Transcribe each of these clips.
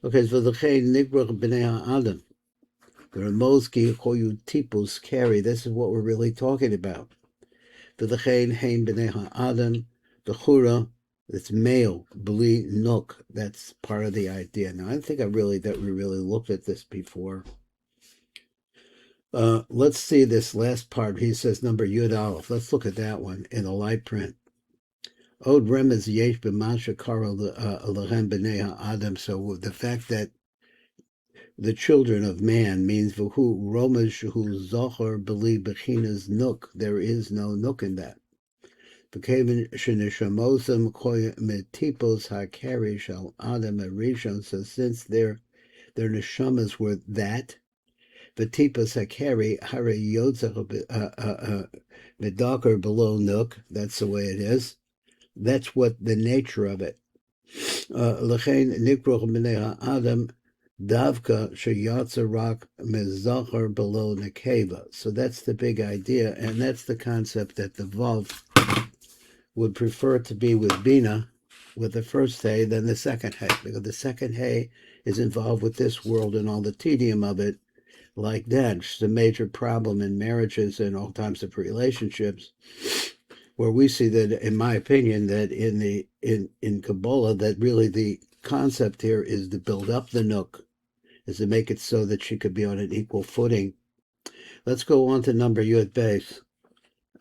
Okay, so the nigrach b'nei ha'adam. The Ramoski Koyu Tipus carry. This is what we're really talking about. The Hein B'nei Ha'adam, the Chura, it's male, Bli Nuk. That's part of the idea. Now, I think that we really looked at this before. Let's see this last part. He says number Yud Aleph. Let's look at that one in the light print. Od Remez Yesh B'Masha Kara Lehem B'nei Ha'adam. So the fact that the children of man means v'hu romash hu zocher beli bechinas nuk. There is no nuk in that. V'kevin shenishamosam koy metipos hakarish al adam arishon. So since their neshamas were that, v'tipos hakari hare yotzach medaker below nuk. That's the way it is. That's what the nature of it. L'chein nikroch b'nei ha'adam. Davka sheyatzarak mezachar below nekeva. So that's the big idea, and that's the concept that the Vav would prefer to be with Bina, with the first hay, than the second hay, because the second hay is involved with this world and all the tedium of it, like that. It's a major problem in marriages and all types of relationships, where we see that, in my opinion, that in Kabbalah, that really the concept here is to build up the Nuk, is to make it so that she could be on an equal footing. Let's go on to number Yud Beis.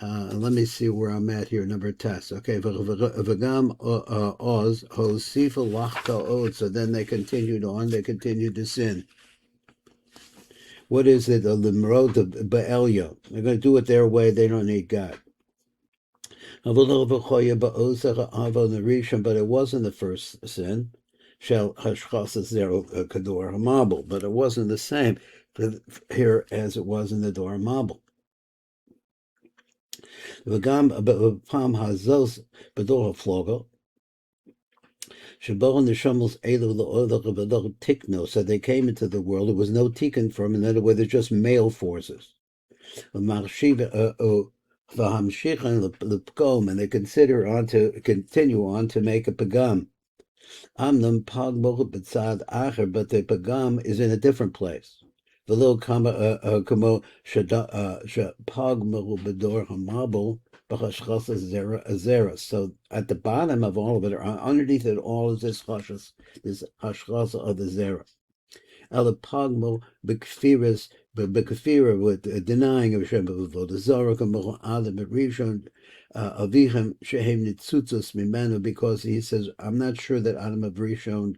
Let me see where I'm at here, number test. Okay, V'gam Oz, Hosifa Lachta Od. So then they continued on, they continued to sin. What is it? The Limrod of Ba'elya. They're going to do it their way, they don't need God. But it wasn't the first sin. Shel hashchasa zero kador hamabel, but it wasn't the same here as it was in the Dor Hamabel. V'gam b'pam hazos b'dor haflogo shebon neshamos elu le'odach v'dor tikno. So they came into the world. There was no tikkun for them. In other words, they're just male forces. And they continue on to make a pagam. Amnam pagmol b'tzad acher, but the pagam is in a different place. V'lo kamo pagmol b'dor hamabel b'chashchasa zera. So at the bottom of all of it, or underneath it all, is this hashchasa of the zera. Ela pagmol b'kfiras. But Bekafira, with denying of Hashem, Adam Rishon, Avichem Shehem Nitzutzos Mimenu, because he says, I'm not sure that Adam of Rishon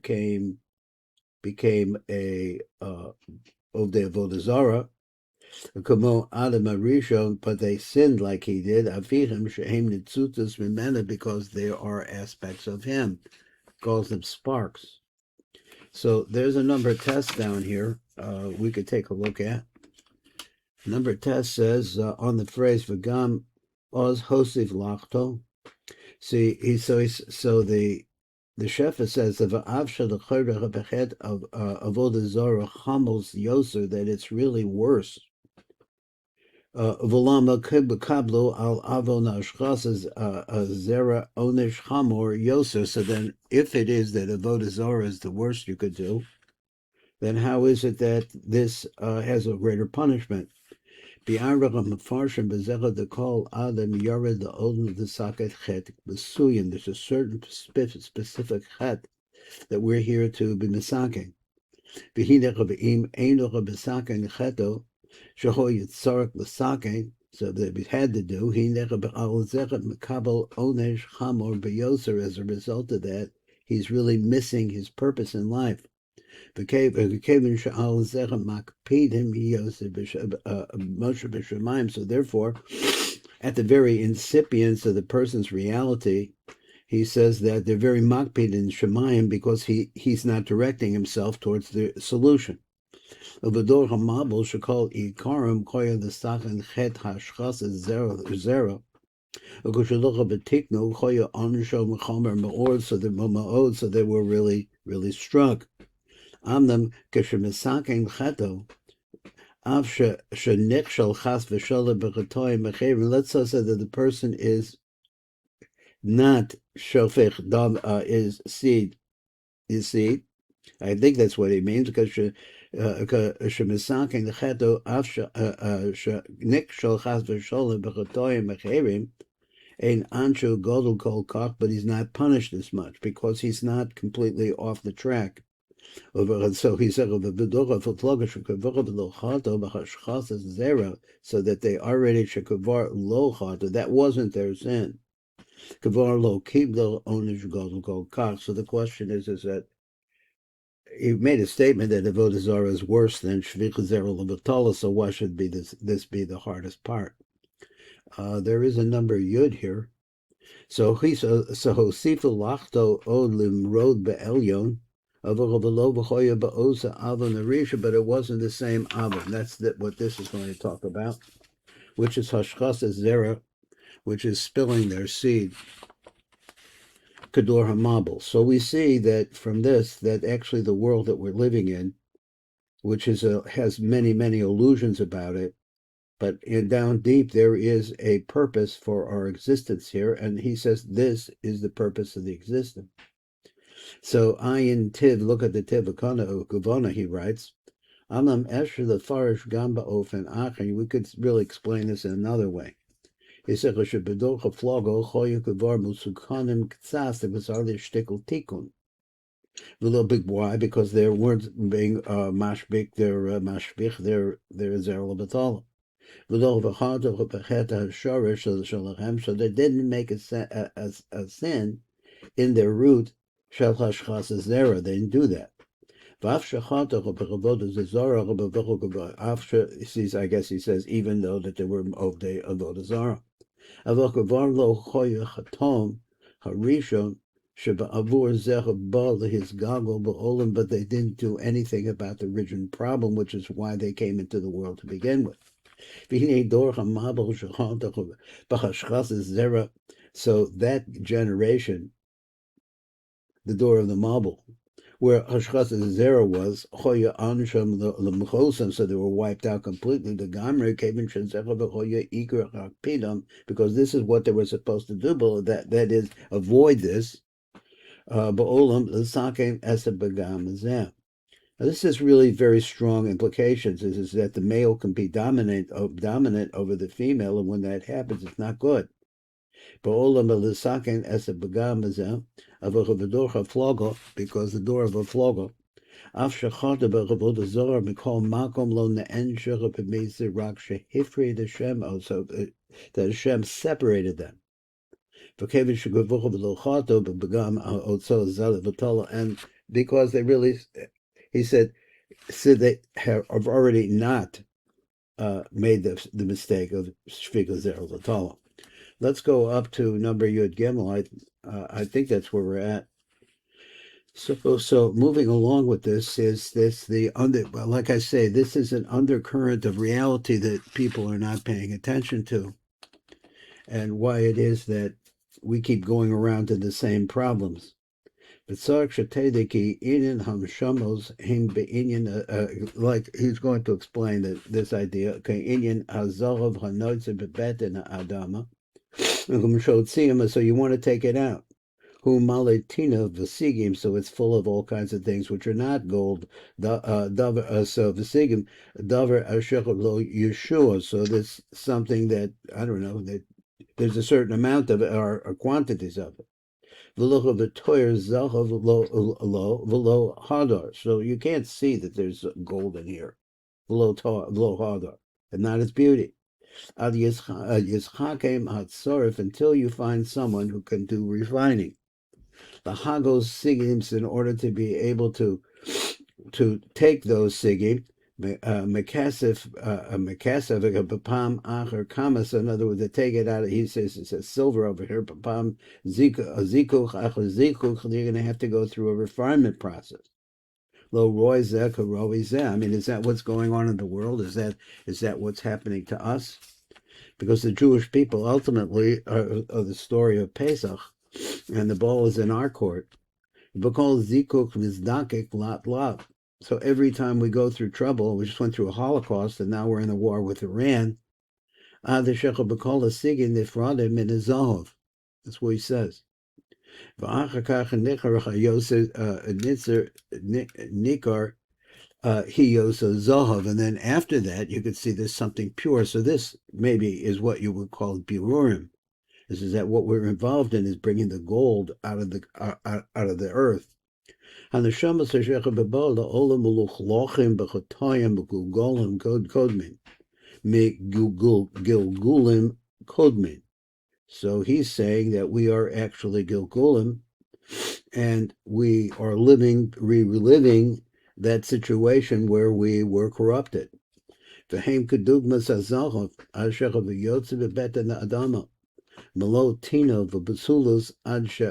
became a Ovdei Avodah Zarah, Kamo Adam Rishon, but they sinned like he did. Avichem Shehem Nitzutzos Mimenu, because there are aspects of him, calls them sparks. So there's a number of tests down here we could take a look at. Number test says on the phrase "v'gam oz hosiv lachto." See, so the Shefa says the v'av shel bechet of avodah zara chamos yoser, that it's really worse. V'lama kablo al avon ashchas zera onish chamor yoser. So then, if it is that avodah zara is the worst you could do, then how is it that this has a greater punishment? There's a certain specific chet that we're here to be misaking. So that we had to do, as a result of that, he's really missing his purpose in life. So therefore, at the very incipience of the person's reality, he says that they're very makpid in Shemayim because he's not directing himself towards the solution. Uvador hamabel shekol ikarim koya the sachan chet hashchas zera. Ukushalucha koya onisho mechomer me'ord, so they were really struck. Amnam keshemisaking cheto av shenichshel chas v'shola b'chatoy mechevin. Let's say that the person is not shofech dam is seed, I think that's what he means, because shemisaking the cheto nik shel chas v'sholem b'chatoyim mecherim ein anshu godel kol kach, but he's not punished as much because he's not completely off the track. So he said, so that they already shekavar lo chata, that wasn't their sin. Kavar lo kiblo onish godel kol kach. So the question is that he made a statement that avodah zarah is worse than shvicha zera levatala, so why should this be the hardest part? There is a number yud here. So hosifu lachto od limrod be'elyon, but it wasn't the same avon. That's what this is going to talk about, which is hashchas zera, which is spilling their seed. Kador Hamabel. So we see that from this, that actually the world that we're living in, which has many, many illusions about it, but down deep there is a purpose for our existence here, and he says this is the purpose of the existence. So Ayin Tiv, look at the Tiv Kavana, he writes, Alam Esher the Farish Gamba Ofen Achen. We could really explain this in another way. He said, a little bit why? Because they weren't being mashbik, their zerel betala. So they didn't make a sin in their root. Shel hashchas zera, they didn't do that. I guess he says, even though that they were ovdei avodah zarah. Harishon sheba'avur zecha ba his gagol ba'olam, but they didn't do anything about the original problem, which is why they came into the world to begin with. So that generation, the door of the Mabul, where Hashchas Zera was, Choya Ansham Lemchosim, so they were wiped out completely. The Gamre came in Choya Iker Hakpidam, because this is what they were supposed to do, but that is avoid this. Ba'olam L'sakem Esa Begam Zeh. This is really very strong implications. Is that the male can be dominant over the female, and when that happens, it's not good. Because the door of a flogger, so that Hashem separated them. And because they really, he said they have already not made the mistake of Shviga Zerel Latala. Let's go up to number Yud Gimel. I think that's where we're at. So moving along with this is like I say, this is an undercurrent of reality that people are not paying attention to, and why it is that we keep going around to the same problems. Like he's going to explain this idea. So you want to take it out. So it's full of all kinds of things which are not gold. So Vesigim davar Yeshua. So there's something that I don't know, that there's a certain amount of it, or quantities of it. So you can't see that there's gold in here. Below hadar, and not its beauty. Until you find someone who can do refining. The Hagos Sigims, in order to be able to take those Sigim, Mekasef Bapam Acher Kamas, in other words, to take it out. He says it says silver over here, Bapam Zikuch Acher Zikuch, you're going to have to go through a refinement process. Lo Roy Zek Roy Zeh. I mean, is that what's going on in the world? Is that what's happening to us? Because the Jewish people ultimately are the story of Pesach, and the ball is in our court. Because Zikuk Vizdakik Lat Lat. So every time we go through trouble, we just went through a Holocaust, and now we're in a war with Iran. That's what he says. Nikar Hiyosa Zohav, and then after that you could see there's something pure. So this maybe is what you would call Birurim. This is that what we're involved in is bringing the gold out of the earth. Haneshama Seshecha Bebal Olam Muluchlochim Bechotayim Begulgolim Kodmin Me Gilgulim Kodmin. So he's saying that we are actually Gilgulim, and we are reliving that situation where we were corrupted. V'heim kedugmas azachov asher v'yotze v'beten adama malo tino v'besulus ad she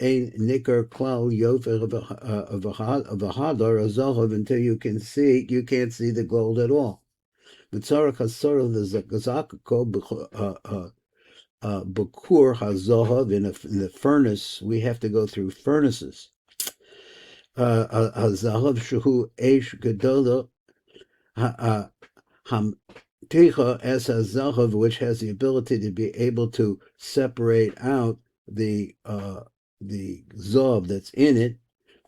ein nikar klal yofer v'hadar azachov until you can't see the gold at all. V'tzarach hasor v'zakako Bakur hazohav in the furnace. We have to go through furnaces. Hazahav shuhu eish gedola hamticha es hazahav, which has the ability to be able to separate out the zav that's in it,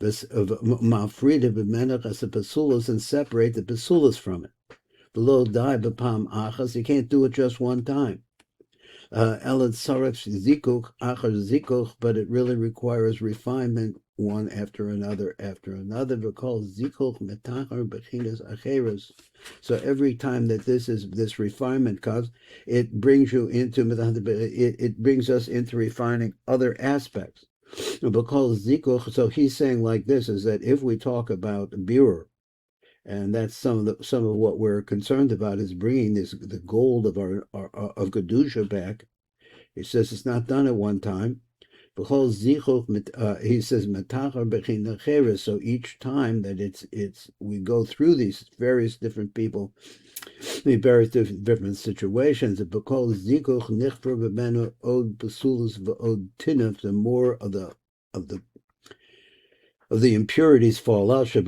mafrida b'menach as a basulas, and separate the basulas from it. Below die b'pam achas. You can't do it just one time. Elad sarach zikuch achar zikuch, but it really requires refinement one after another. Because zikuch metachar bechinas acheres. So every time that this refinement comes, it brings you into it brings us into refining other aspects. Because zikuch, so he's saying like this, is that if we talk about birur, and that's some of what we're concerned about, is bringing the gold of our of Kedusha back. He says it's not done at one time. He says so each time that we go through these various different people, the various different situations. The more of the impurities fall out, and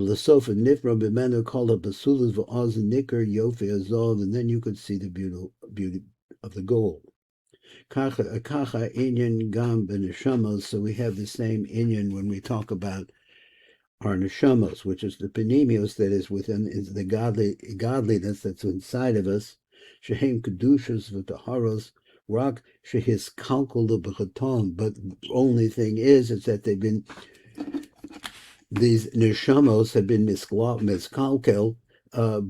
then you could see the beauty of the gold. So we have the same inyan when we talk about our neshamos, which is the panemios that is within, is the godliness that's inside of us. Shehem kedushas v'taharos rak shehis kalkul b'chaton. But the only thing is that these neshamos have been miskalkel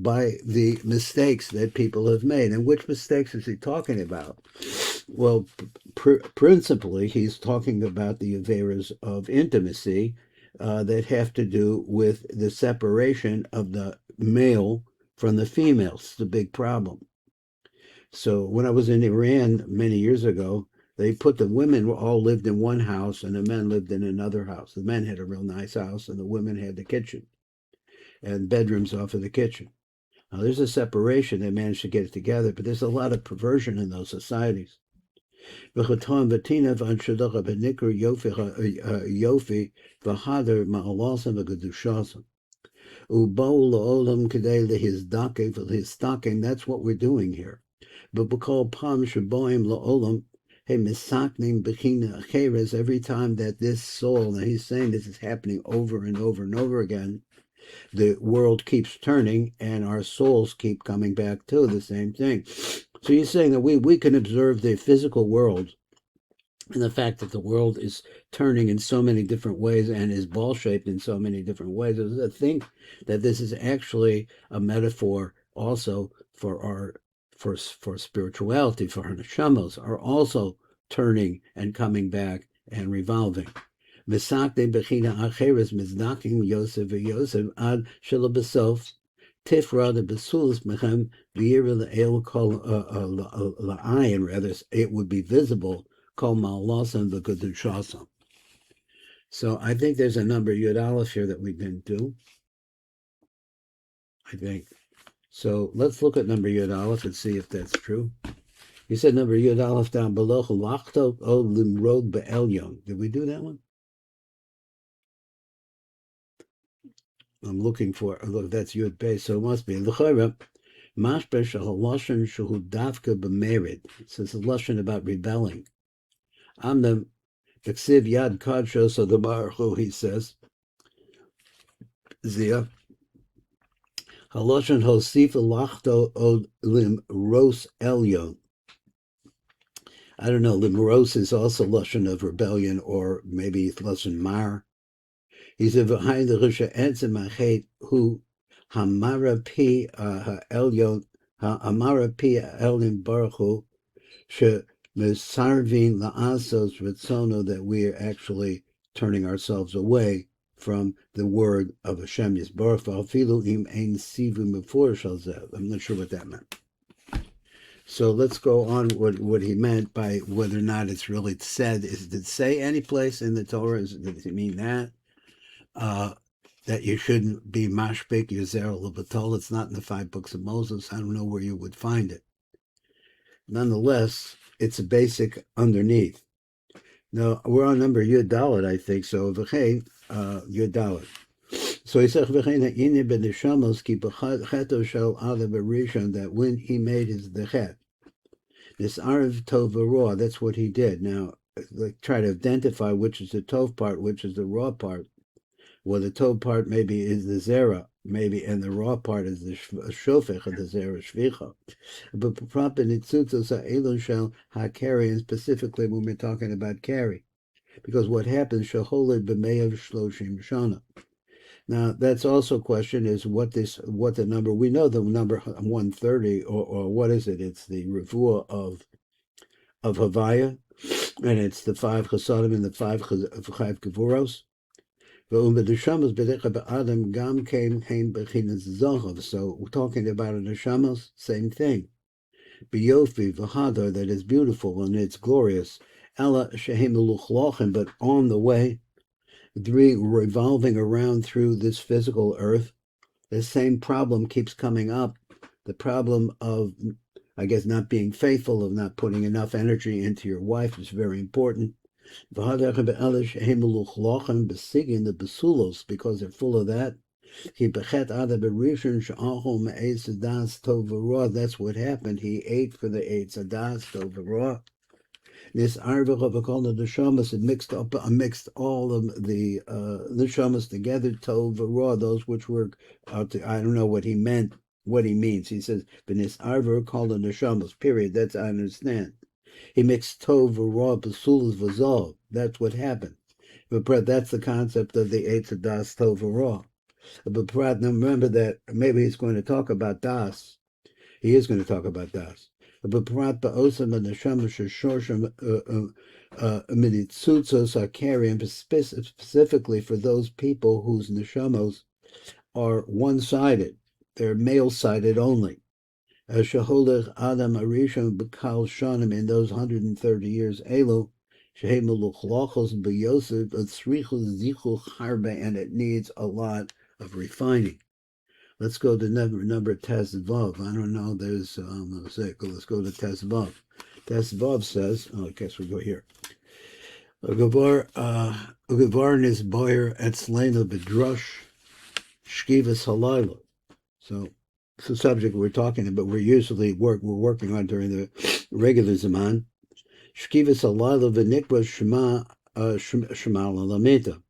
by the mistakes that people have made. And which mistakes is he talking about? Well, principally, he's talking about the averas of intimacy that have to do with the separation of the male from the female. It's the big problem. So when I was in Iran many years ago, they put the women all lived in one house and the men lived in another house. The men had a real nice house and the women had the kitchen and bedrooms off of the kitchen. Now there's a separation. They managed to get it together, but there's a lot of perversion in those societies. That's what we're doing here. But because Pam Shaboim La'olam, hey, misaknim bechina acheres, every time that this soul, now he's saying this is happening over and over and over again, the world keeps turning and our souls keep coming back to the same thing. So he's saying that we can observe the physical world and the fact that the world is turning in so many different ways and is ball-shaped in so many different ways. I think that this is actually a metaphor also for spirituality, for our neshamos are also turning and coming back and revolving. Misakte bechina acheres miznakim Yosef v'Yosef ad shelo besof tifra the besulas mechem v'yira le'el kol la'ayin, rather it would be visible kol ma'alasan v'kedushasam. So I think there's a number Yud Aleph here that we didn't do. I think. So let's look at number Yud Aleph and see if that's true. He said number Yud Aleph down below, Lachto o limrod be'elyon. Did we do that one? I'm looking for, look, that's Yud Bey, so it must be. L'chayra, mashber shehal lashon shehu davka b'merid. It says a lashon about rebelling. Amnam Ksiv Yad Kadsho, so the Baruch Hu, he says, Zia, Haloshan Hosif Lachto Od Lim Ros Elyon. I don't know, Limros is also Lashon of rebellion, or maybe Lashon Mar. He said, V'hain the Risha Etzem Achet Hu Hamara Pi Elyon Hamara Pi Elyon Baruch Hu She Mesarvin La'asos Ritzono, that we are actually turning ourselves away from the word of Hashem Yisbarach V'afilu Im Ein Sivu Meforish Al Zeh. I'm not sure what that meant. So let's go on what he meant by whether or not it's really said. Did it say any place in the Torah? Does it mean that? That you shouldn't be mashpik Yisrael Levatol. It's not in the 5 books of Moses. I don't know where you would find it. Nonetheless, it's a basic underneath. Now, we're on number Yud Dalet, I think, so V'chein, Yud Dalet. So he said, V'chein ha'ini b'neshamos ki b'cheto shel Adam HaRishon, that when he made his dechet, this Arv Tov Raw, that's what he did. Now, try to identify which is the Tov part, which is the raw part. Well, the Tov part maybe is the Zera, maybe, and the raw part is the Shofech of the Zera Shvicha. But proper Nitzutzos ha'elon shel HaKari, and specifically when we're talking about Kari. Because what happens, Sheholed b'meyav shloshim shana. Now, that's also a question is what the number, we know the number 130, or what is it? It's the Revuah of Havaya, and it's the 5 Chasadim and the 5 Gevuros. So we're talking about a neshamos, same thing. Biyofi v'hadar, that is beautiful and it's glorious. Ella shehem luchlochem, but on the way, revolving around through this physical earth, the same problem keeps coming up. The problem of, I guess, not being faithful, of not putting enough energy into your wife is very important. Because they're full of that. That's what happened. He ate for the Eitz Adas Tov. This Arvach of the Neshamas, it mixed all of the Neshamas together, Tov, those which were, I don't know what he meant, what he means. He says, V'nis Arvach called the Neshamas, period. That's, I understand. He mixed Tov, Basulas, Vazov. That's what happened. But that's the concept of the Eitz Das Tov. But now remember that maybe he's going to talk about Das. He is going to talk about Das. But Prat Ba'osam and Neshama Shorsham Minitzutzos are carrying specifically for those people whose Neshamos are one-sided. They're male-sided only. Shaholech Adam HaRishon B'kal Shanim, in those 130 years, Elu, Shehem Luchlochos B'Yosef, Tzrichos Zichul Harbe, and it needs a lot of refining. Let's go to number Tezvav. I don't know, there's, let's go to Tezvav. Tezvav says, I guess we go here. Ugavar Nis Boyer Etzlena B'Drush Shkivas Halayla. So, it's a subject we're talking about. We're working on during the regular Zaman. Shkivas Halayla v'nikra Shema Lalameta.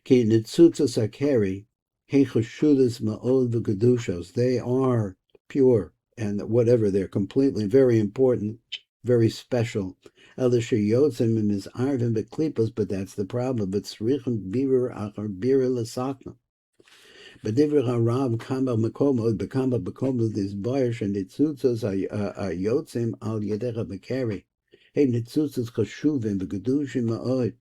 Ki Nitzutzas Akeri Hechashudas Ma'od v'Kedushos. They are pure, and whatever, they're completely very important, very special. Elishayotzim is Arvin Beklippos, but that's the problem. But Srichim Birer Achar Birer Lasakna. But Divra Harav Kamba Makomo, Bekamba Bakomo, this Boyish and Nitzutzos Ayotzim Al Yedecha Bekeri. Hey, Nitzutzos Chashuvim V'Kedushim Ma'od.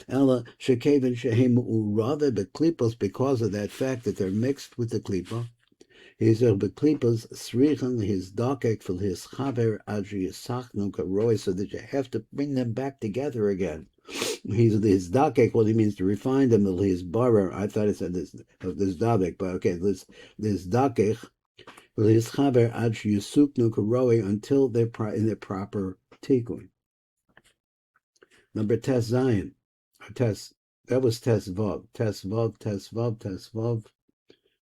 Ella Shekaven Shehem Urave Beklipos, because of that fact that they're mixed with the klipa. He's a Beklipos Srichen, his dakek for his chaver Adri Yisachnu Karoi, so that you have to bring them back together again. He's his dakek, what he means to refine them, his barer. I thought it said this dabek, but okay, this dakek for his chaver Adri Yisachnu Karoi, until they're in their proper tikkun. Number Tes Zion. That was Tesvav. Tesvav.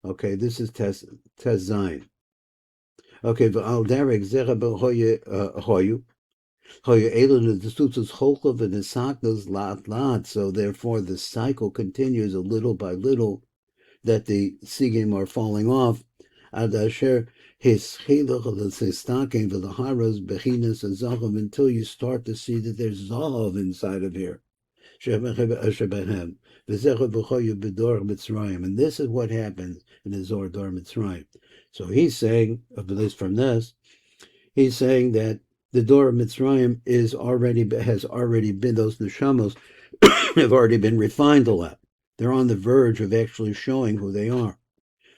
Okay, this is Tes Zayin. Okay, v'al derek zera b'hoyu. So therefore the cycle continues a little by little that the sigim are falling off. Until you start to see that there's Zahav inside of here. And this is what happens in the Zohar Dor Mitzrayim. So he's saying, at least from this, he's saying that the Dor of Mitzrayim has already been, those neshamos have already been refined a lot. They're on the verge of actually showing who they are.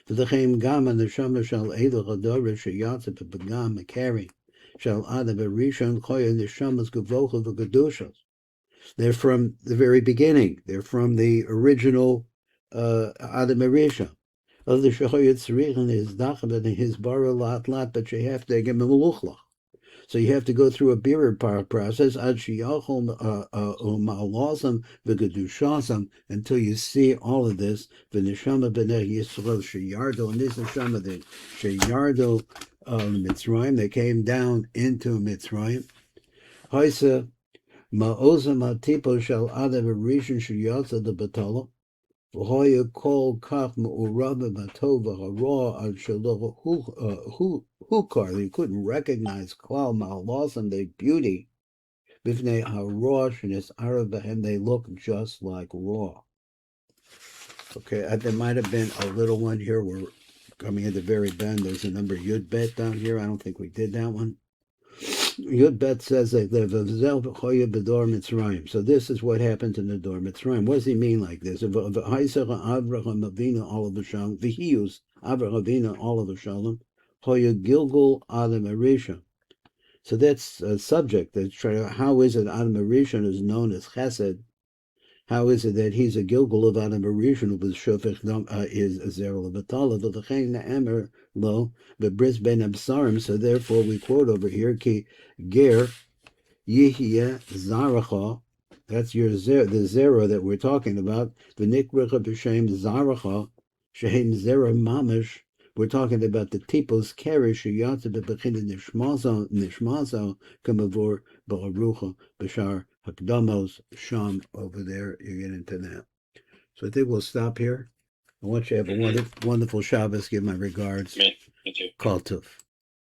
V'lechem gam haneshama shel Eilach Hador sheyatze b'pagam mekari shel Adam HaRishon choya neshamas gevocha v'gedushos. They're from the very beginning. They're from the original Adam HaRishon. Of the shechoyet tzrichen is dachem and his bara lat, but you have to give him a meluchlach. So you have to go through a birur process until you see all of this. V'neshama b'nei Yisrael sheyardo, and this neshama that sheyardo Mitzrayim, they came down into Mitzrayim. Haisa ma'ozam hatipo shel Adam HaRishon sheyatza lebetala. V'hoya kol kach me'urav b'matov v'hara al shelo hukar. They couldn't recognize klal ma'alosam, their beauty. B'fnei harosh and its arav, they look just like raw. Okay, there might have been a little one here. We're coming at the very bend. There's a number Yud Bet down here. I don't think we did that one. Yud Bet says that the V'zel v'choya b'dor Mitzrayim. So this is what happens in the Dor Mitzrayim. What does he mean like this? V'haisecha Avraham Avinu olav shalom. V'hiyus Avraham Avinu olav shalom. Hoya Gilgul Adam HaRishon. So that's a subject. That's how is it Adam HaRishon is known as Chesed? How is it that he's a Gilgul of Adam HaRishon who was Shofech is Zerah Levatala v'lechein na'emer lo v'bris ben absarim. So therefore we quote over here ki ger yihye zaracha. That's your the zera that we're talking about. V'nikrecha b'shem zaracha shehem zera mamish. We're talking about the tipos kerish sheyatze b'bechin nishmazo kamavor b'arucha b'shar hakdamos sham over there. You get into that. So I think we'll stop here. I want you to have a wonderful Shabbos. Give my regards. Me too. Kol tov.